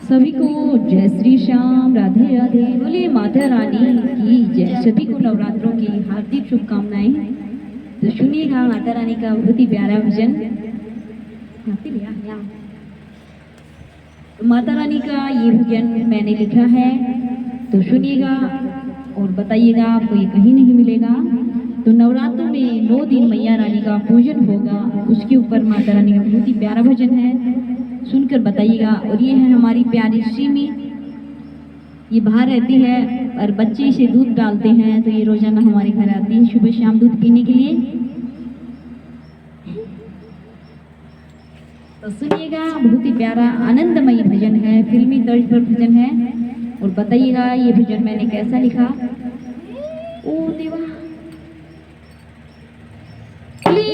सभी को जय श्री श्याम, राधे राधे, बोले माता रानी की जय। सभी को नवरात्रों की हार्दिक शुभकामनाएं। तो सुनिएगा माता रानी का बहुत ही प्यारा भजन। माता रानी का ये भजन मैंने लिखा है, तो सुनिएगा और बताइएगा, आपको ये कहीं नहीं मिलेगा। तो नवरात्रों में 9 दिन मैया रानी का पूजन होगा, उसके ऊपर माता रानी का बहुत ही प्यारा भजन है, सुनकर बताइएगा। और ये है हमारी प्यारी सिमी, ये बाहर रहती है और बच्चे इसे दूध डालते हैं, तो ये रोजाना हमारे घर आती है सुबह शाम दूध पीने के लिए। तो सुनिएगा, बहुत ही प्यारा आनंदमयी भजन है, फिल्मी तर्ज पर भजन है। और बताइएगा ये भजन मैंने कैसा लिखा। ओ देवा,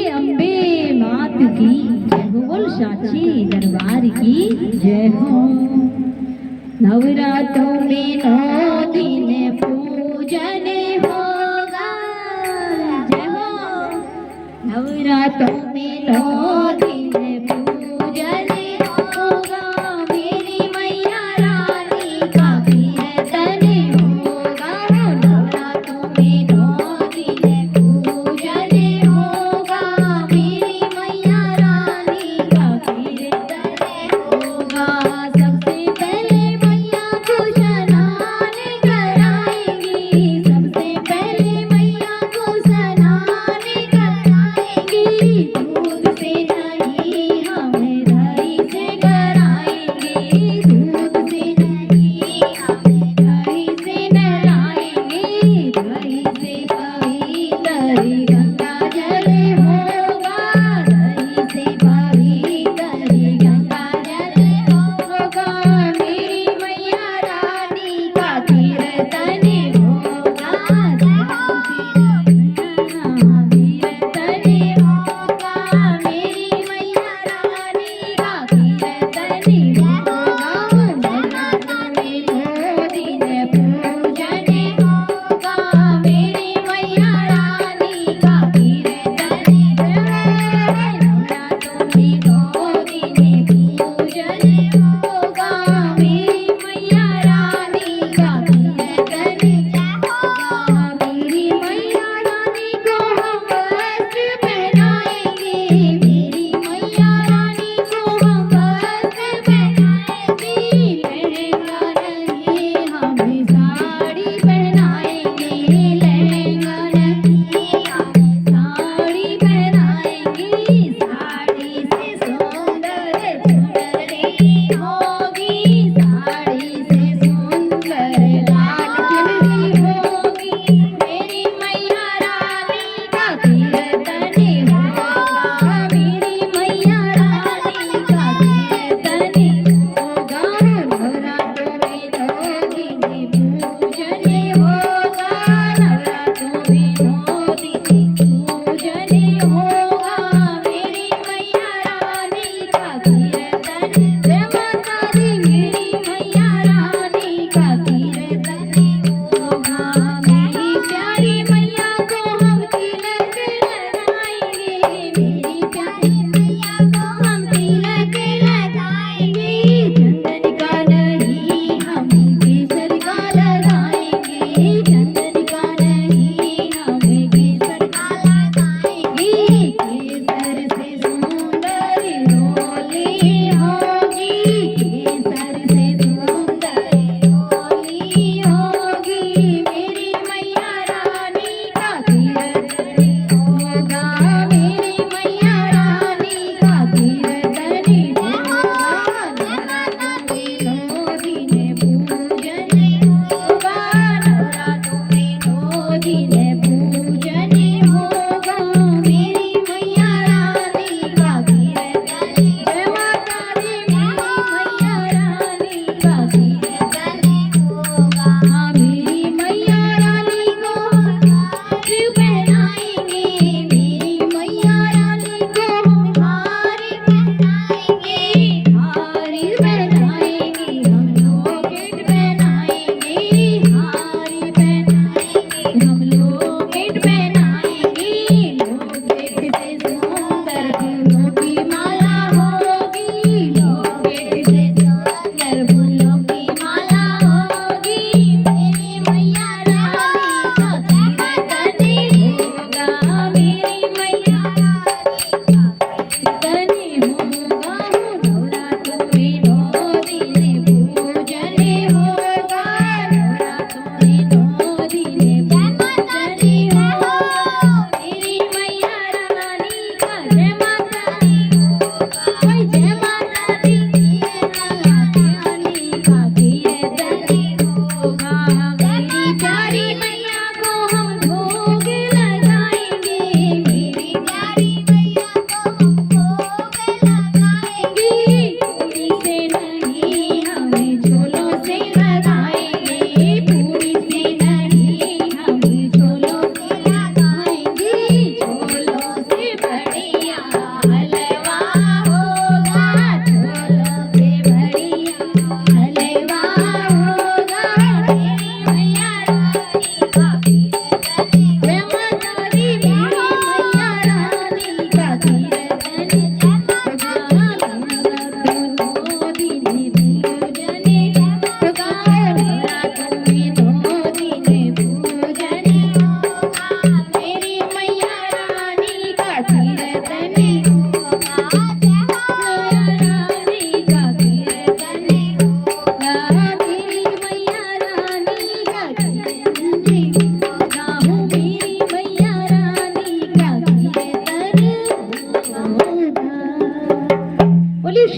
अम्बे मात की जय हो, बोल साची दरबार की जय हो। नवरात्रों में 9 दिन पूजन होगा, जय हो। नवरात्रों में 9 दिन पूजन होगा, मेरी मैया रानी का कीर्तन होगा। नवरात्रों में 9 दिन पूजन होगा, मेरी मैया रानी का कीर्तन होगा। सबसे पहले मैया को स्नान कराएंगी, सबसे पहले मैया को स्नान कराएंगी। दूध से नहीं हम दही से कराएंगे, दूध से नहीं हम दही से नहलाएंगे। दही से पवित्र गंगा जल होगा, दही से पवित्र गंगा जल होगा, मेरी मैया रानी का कीर्तन होगा। कीर्तन होगा,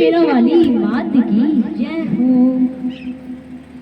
शेरा वाली